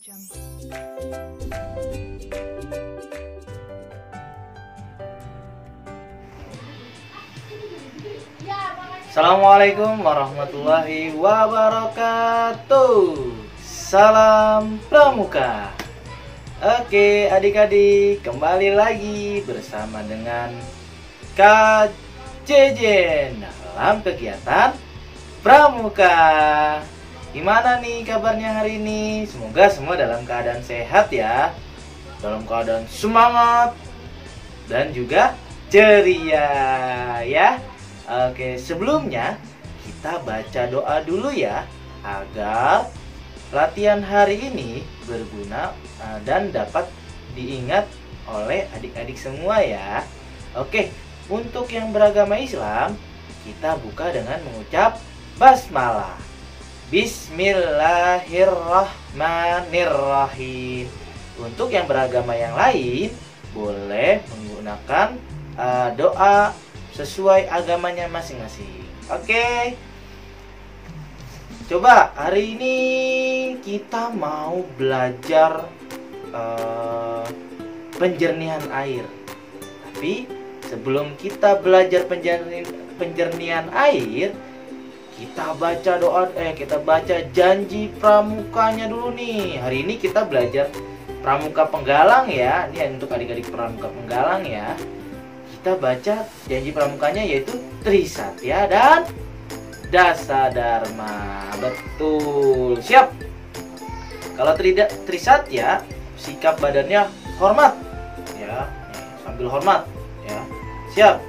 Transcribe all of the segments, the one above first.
Assalamualaikum warahmatullahi wabarakatuh. Salam Pramuka. Oke adik-adik, kembali lagi bersama dengan Kak Jejen dalam kegiatan Pramuka. Gimana nih kabarnya hari ini? Semoga semua dalam keadaan sehat ya, dalam keadaan semangat dan juga ceria ya. Oke, sebelumnya kita baca doa dulu ya, agar latihan hari ini berguna dan dapat diingat oleh adik-adik semua ya. Oke, untuk yang beragama Islam, kita buka dengan mengucap basmalah. Bismillahirrahmanirrahim. Untuk yang beragama yang lain, boleh menggunakan doa sesuai agamanya masing-masing. Oke. Coba hari ini kita mau belajar penjernihan air. Tapi sebelum kita belajar penjernihan air, kita baca janji pramukanya dulu nih. Hari ini kita belajar pramuka penggalang ya. Ini untuk adik-adik pramuka penggalang ya. Kita baca janji pramukanya, yaitu Trisatya dan Dasadharma. Betul, siap. Kalau Trisatya, sikap badannya hormat ya, sambil hormat ya. Siap.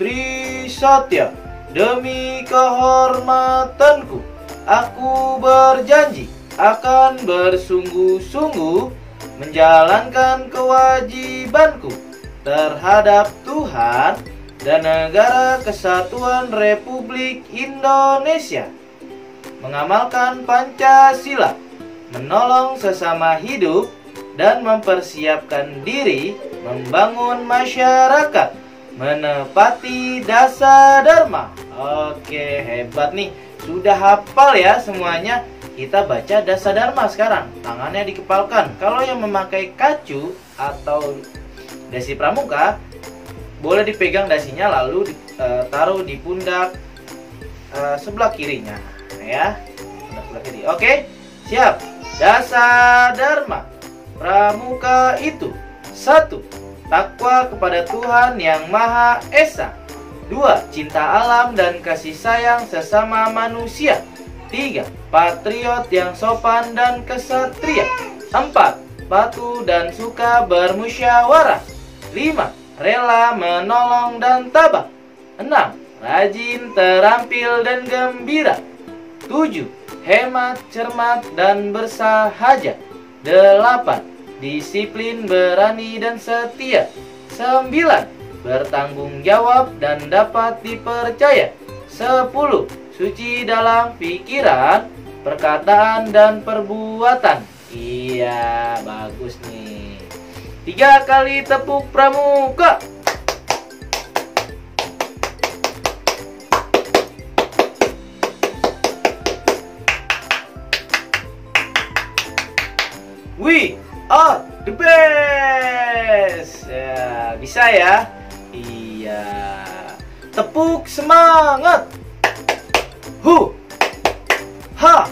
Trisatya, demi kehormatanku, aku berjanji akan bersungguh-sungguh menjalankan kewajibanku terhadap Tuhan dan Negara Kesatuan Republik Indonesia, mengamalkan Pancasila, menolong sesama hidup, dan mempersiapkan diri membangun masyarakat, menepati Dasadharma. Oke, hebat nih, sudah hafal ya semuanya. Kita baca Dasadharma sekarang, tangannya dikepalkan. Kalau yang memakai kacu atau dasi pramuka, boleh dipegang dasinya lalu taruh di pundak sebelah kirinya ya. Pundak sebelah kiri. Oke, siap. Dasadharma pramuka itu: 1. Takwa kepada Tuhan Yang Maha Esa. 2. Cinta alam dan kasih sayang sesama manusia. 3. Patriot yang sopan dan kesatria. 4. Patuh dan suka bermusyawarah. 5. Rela menolong dan tabah. 6. Rajin, terampil, dan gembira. 7. Hemat, cermat, dan bersahaja. 8. Disiplin, berani, dan setia. 9. Bertanggung jawab dan dapat dipercaya. 10. Suci dalam pikiran, perkataan, dan perbuatan. Iya, bagus nih. 3 kali tepuk pramuka. We are the best. Ya, bisa ya? Iya. Tepuk semangat. Hu. Ha.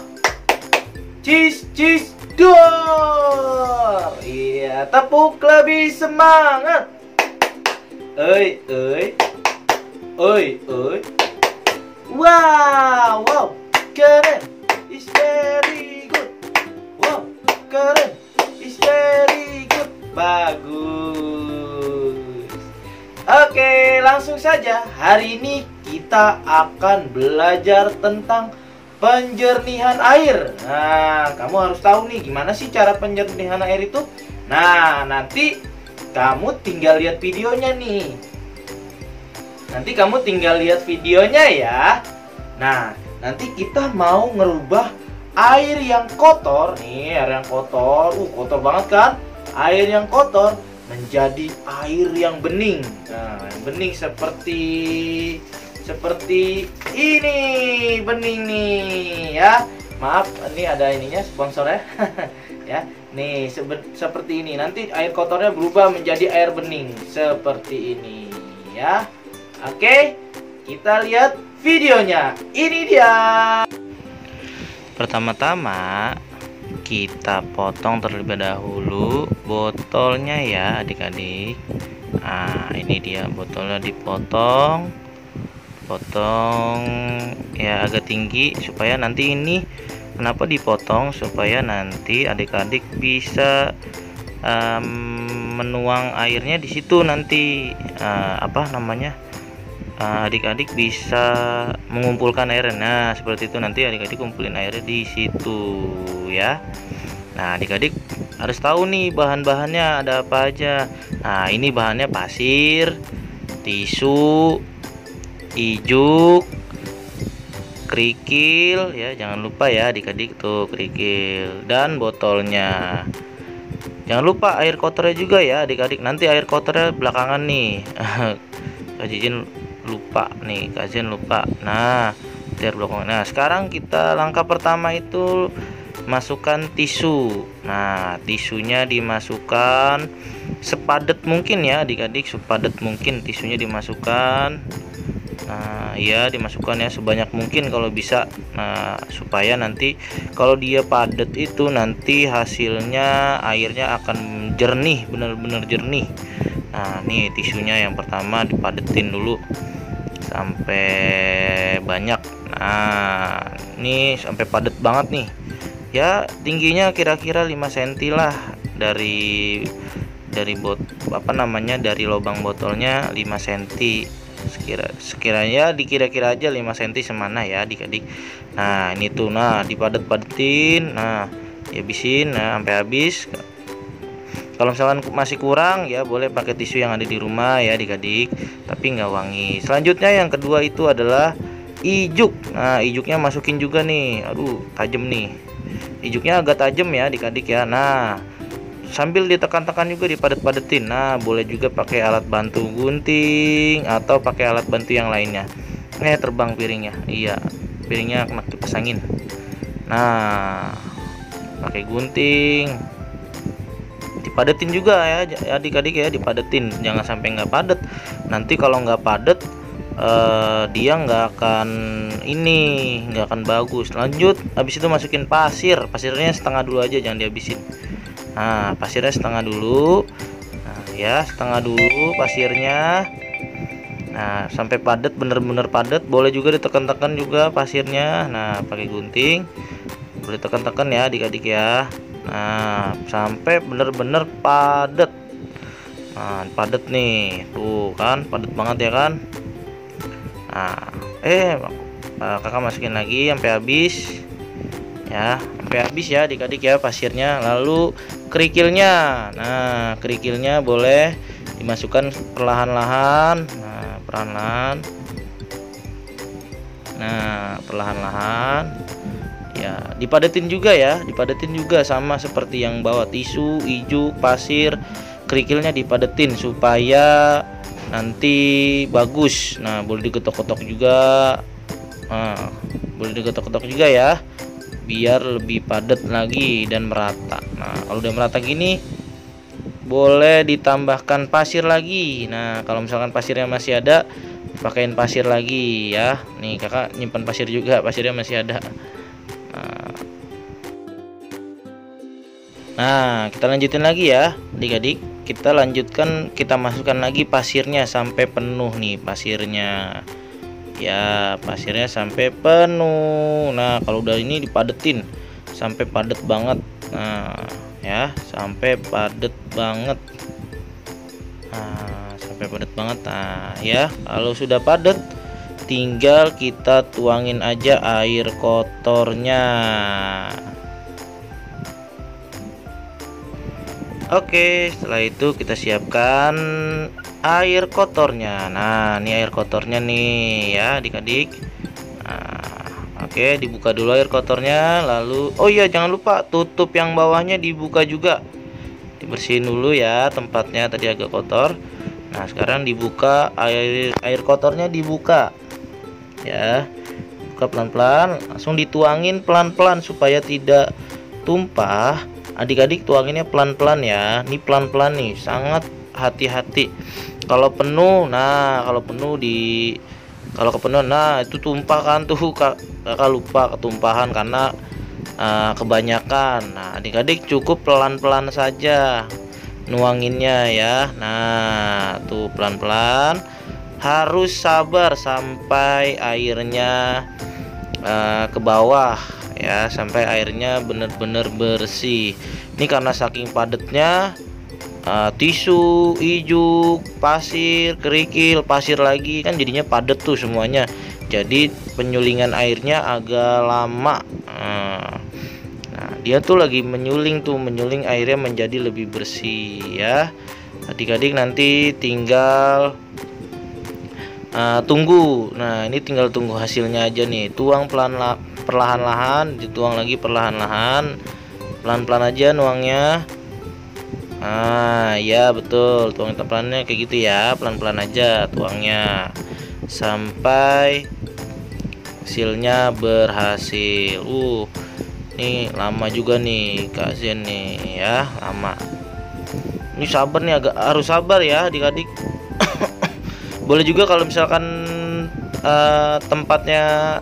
Cis cis dor. Iya, tepuk lebih semangat. Oi, oi. Oi, oi. Wow, wow. Keren. It's very good. Wow, keren. It's very good. Bagus. Oke, langsung saja. Hari ini kita akan belajar tentang penjernihan air. Nah, kamu harus tahu nih gimana sih cara penjernihan air itu. Nah, nanti kamu tinggal lihat videonya nih. Nanti kamu tinggal lihat videonya ya. Nah, nanti kita mau ngerubah air yang kotor nih, air yang kotor, kotor banget kan? Air yang kotor menjadi air yang bening. Nah, yang bening seperti ini, bening nih ya. Maaf, ini ada ininya sponsor ya. ya. Nih seperti ini. Nanti air kotornya berubah menjadi air bening seperti ini ya. Oke, kita lihat videonya. Ini dia. Pertama-tama kita potong terlebih dahulu botolnya ya adik-adik. Nah, ini dia botolnya dipotong. Potong ya agak tinggi supaya nanti ini, kenapa dipotong, supaya nanti adik-adik bisa menuang airnya di situ nanti, adik-adik bisa mengumpulkan airnya. Nah seperti itu, nanti adik-adik kumpulin airnya di situ ya. Nah adik-adik harus tahu nih bahan-bahannya ada apa aja. Nah ini bahannya pasir, tisu, ijuk, kerikil ya, jangan lupa ya adik-adik tuh kerikil, dan botolnya. Jangan lupa air kotornya juga ya adik-adik, nanti air kotornya belakangan nih. Kajin lupa nih, kajin lupa. Nah biar belakangan. Nah sekarang kita langkah pertama itu masukkan tisu. Nah tisunya dimasukkan sepadat mungkin ya adik-adik, sepadat mungkin tisunya dimasukkan. Nah ya dimasukkan ya sebanyak mungkin kalau bisa. Nah supaya nanti kalau dia padat itu nanti hasilnya airnya akan jernih, benar-benar jernih. Nah nih tisunya yang pertama dipadetin dulu sampai banyak. Nah ini sampai padat banget nih ya, tingginya kira-kira 5 cm lah dari dari lubang botolnya 5 cm. Sekiranya dikira-kira aja 5 cm semana ya adik-adik. Nah ini tuh, nah dipadet-padetin, nah dihabisin sampai habis. Kalau misalkan masih kurang ya boleh pakai tisu yang ada di rumah ya adik-adik, tapi nggak wangi. Selanjutnya yang kedua itu adalah ijuk. Nah ijuknya masukin juga nih, aduh tajam nih, ijuknya agak tajam ya adik-adik ya. Nah sambil ditekan-tekan juga dipadet-padetin. Nah boleh juga pakai alat bantu gunting atau pakai alat bantu yang lainnya. Terbang piringnya, iya piringnya kena kipas angin. Nah pakai gunting dipadetin juga ya adik-adik ya, dipadetin, jangan sampai nggak padet. Nanti kalau nggak padet dia nggak akan bagus. Lanjut habis itu masukin pasirnya setengah dulu aja, jangan dihabisin. Nah pasirnya setengah dulu, nah ya setengah dulu pasirnya. Nah sampai padat, bener-bener padat. Boleh juga ditekan-tekan juga pasirnya. Nah pakai gunting boleh tekan-tekan ya adik-adik ya. Nah sampai bener-bener padat. Nah padat nih tuh kan, padat banget ya kan. Nah kakak masukin lagi sampai habis ya, sampai habis ya adik-adik ya pasirnya. Lalu kerikilnya, nah kerikilnya boleh dimasukkan perlahan-lahan. Nah perlahan-lahan ya, dipadetin juga ya, dipadetin juga sama seperti yang bawa tisu, ijuk, pasir, kerikilnya dipadetin supaya nanti bagus. Nah boleh digetok-getok juga, boleh digetok-getok juga ya biar lebih padat lagi dan merata. Nah kalau udah merata gini boleh ditambahkan pasir lagi. Nah kalau misalkan pasirnya masih ada, pakaiin pasir lagi ya. Nih kakak nyimpan pasir juga, pasirnya masih ada. Nah kita lanjutin lagi ya adik-adik, kita lanjutkan, kita masukkan lagi pasirnya sampai penuh nih pasirnya ya, pasirnya sampai penuh. Nah kalau udah ini dipadetin sampai padat banget. Nah ya sampai padat banget. Nah sampai padat banget. Nah ya kalau sudah padat tinggal kita tuangin aja air kotornya. Oke, setelah itu kita siapkan air kotornya. Nah ini air kotornya nih ya adik-adik. Nah, oke, dibuka dulu air kotornya. Lalu oh iya jangan lupa tutup yang bawahnya dibuka juga, dibersihin dulu ya tempatnya tadi agak kotor. Nah sekarang dibuka, air kotornya dibuka ya, buka pelan-pelan, langsung dituangin pelan-pelan supaya tidak tumpah adik-adik tuanginnya pelan-pelan ya. Ini pelan-pelan nih, sangat hati-hati. Kalau penuh, nah kalau kepenuhan, nah itu tumpah kan tuh, kakak lupa ketumpahan karena kebanyakan. Nah adik-adik cukup pelan-pelan saja nuanginnya ya. Nah tuh pelan-pelan, harus sabar sampai airnya ke bawah ya, sampai airnya benar-benar bersih. Ini karena saking padatnya, tisu, ijuk, pasir, kerikil, pasir lagi kan jadinya padat tuh semuanya. Jadi penyulingan airnya agak lama. Nah, dia tuh lagi menyuling airnya menjadi lebih bersih ya. Adik-adik nanti tinggal tunggu. Nah, ini tinggal tunggu hasilnya aja nih. Tuang perlahan-lahan, dituang lagi perlahan-lahan. Pelan-pelan aja nuangnya. Ya betul, tuang pelannya kayak gitu ya, pelan-pelan aja tuangnya sampai hasilnya berhasil. Nih lama juga nih Kak Zen nih ya, lama. Ini sabar nih, harus sabar ya adik-adik. Boleh juga kalau misalkan tempatnya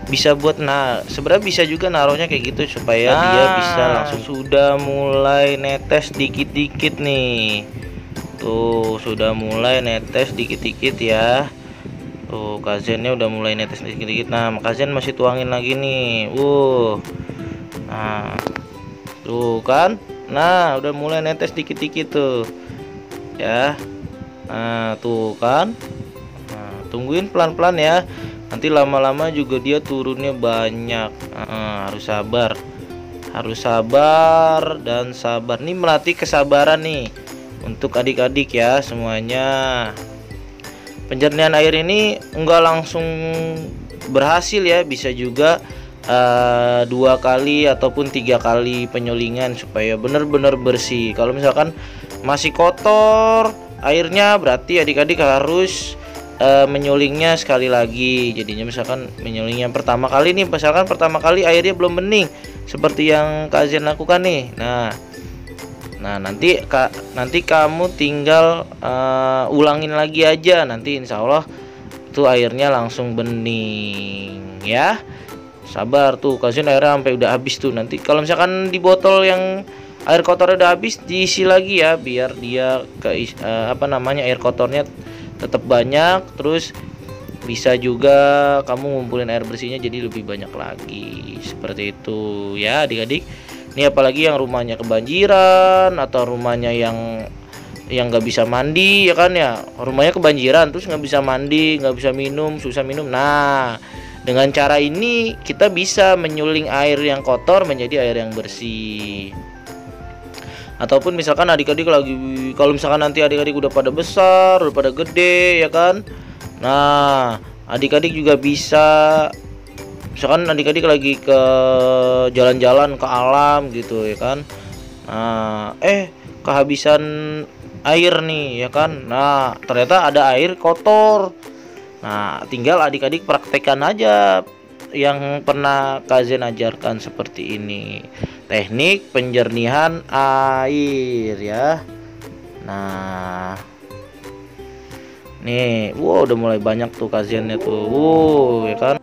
bisa buat, nah sebenarnya bisa juga naruhnya kayak gitu supaya dia bisa langsung. Sudah mulai netes dikit-dikit nih, tuh sudah mulai netes dikit-dikit ya. Tuh Kazennya udah mulai netes dikit-dikit. Nah Kazen masih tuangin lagi nih. Nah tuh kan, nah udah mulai netes dikit-dikit tuh ya. Nah tuh kan, nah, tungguin pelan-pelan ya. Nanti lama-lama juga dia turunnya banyak. Harus sabar dan sabar. Nih melatih kesabaran nih untuk adik-adik ya semuanya. Penjernihan air ini enggak langsung berhasil ya, bisa juga 2 kali ataupun 3 kali penyulingan supaya benar-benar bersih. Kalau misalkan masih kotor airnya, berarti adik-adik harus menyulingnya sekali lagi. Jadinya misalkan menyulingnya pertama kali nih, misalkan pertama kali airnya belum bening seperti yang Kak Zen lakukan nih. Nah nanti kamu tinggal ulangin lagi aja, nanti insya Allah tuh airnya langsung bening ya. Sabar tuh, Kak Zen airnya sampai udah habis tuh. Nanti kalau misalkan di botol yang air kotornya udah habis, diisi lagi ya, biar dia air kotornya tetap banyak. Terus bisa juga kamu ngumpulin air bersihnya jadi lebih banyak lagi, seperti itu ya adik-adik. Ini apalagi yang rumahnya kebanjiran atau rumahnya yang nggak bisa mandi ya kan ya, rumahnya kebanjiran terus nggak bisa mandi, nggak bisa minum, susah minum. Nah dengan cara ini kita bisa menyuling air yang kotor menjadi air yang bersih. Ataupun misalkan adik-adik lagi, kalau misalkan nanti adik-adik udah pada besar, udah pada gede ya kan. Nah adik-adik juga bisa, misalkan adik-adik lagi ke jalan-jalan ke alam gitu ya kan. Nah kehabisan air nih ya kan. Nah ternyata ada air kotor. Nah tinggal adik-adik praktekkan aja yang pernah Kak Zen ajarkan seperti ini, teknik penjernihan air ya. Nah nih, udah mulai banyak tuh Kak Zennya tuh, ya kan.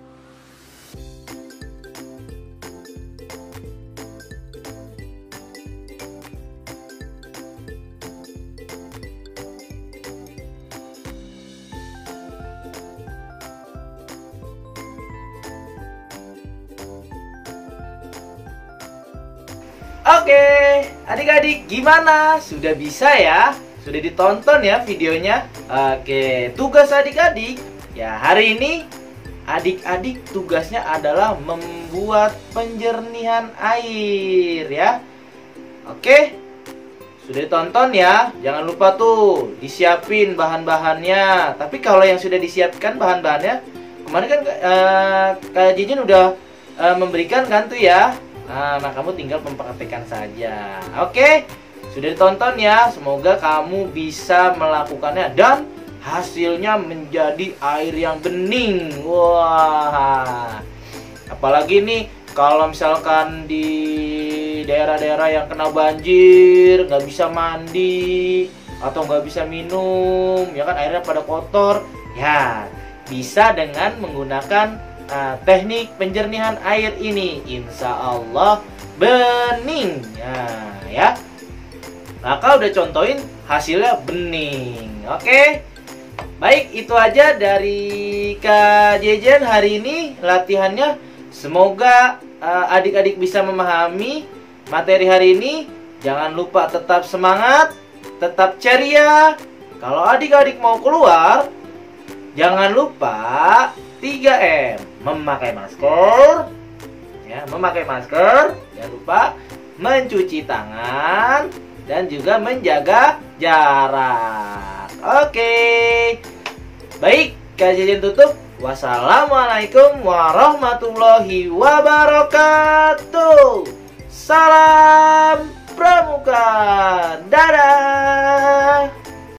Oke, adik-adik gimana? Sudah bisa ya? Sudah ditonton ya videonya? Oke, tugas adik-adik ya hari ini, adik-adik tugasnya adalah membuat penjernihan air ya. Oke, sudah ditonton ya? Jangan lupa tuh disiapin bahan-bahannya. Tapi kalau yang sudah disiapkan bahan-bahannya, kemarin kan Kak Jijin udah memberikan kan tuh ya. Nah, kamu tinggal mempraktekkan saja. Oke, sudah ditonton ya. Semoga kamu bisa melakukannya dan hasilnya menjadi air yang bening. Wah, apalagi nih kalau misalkan di daerah-daerah yang kena banjir, nggak bisa mandi atau nggak bisa minum, ya kan airnya pada kotor, ya bisa dengan menggunakan teknik penjernihan air ini. Insya Allah bening ya. Kakak udah contohin hasilnya bening. Oke. Baik, itu aja dari Kak Jejen hari ini latihannya. Semoga adik-adik bisa memahami materi hari ini. Jangan lupa tetap semangat, tetap ceria. Kalau adik-adik mau keluar, jangan lupa 3M. Memakai masker, ya, memakai masker. Jangan lupa mencuci tangan dan juga menjaga jarak. Oke. Baik, Kak Jejen tutup. Wassalamualaikum warahmatullahi wabarakatuh. Salam Pramuka. Dadah.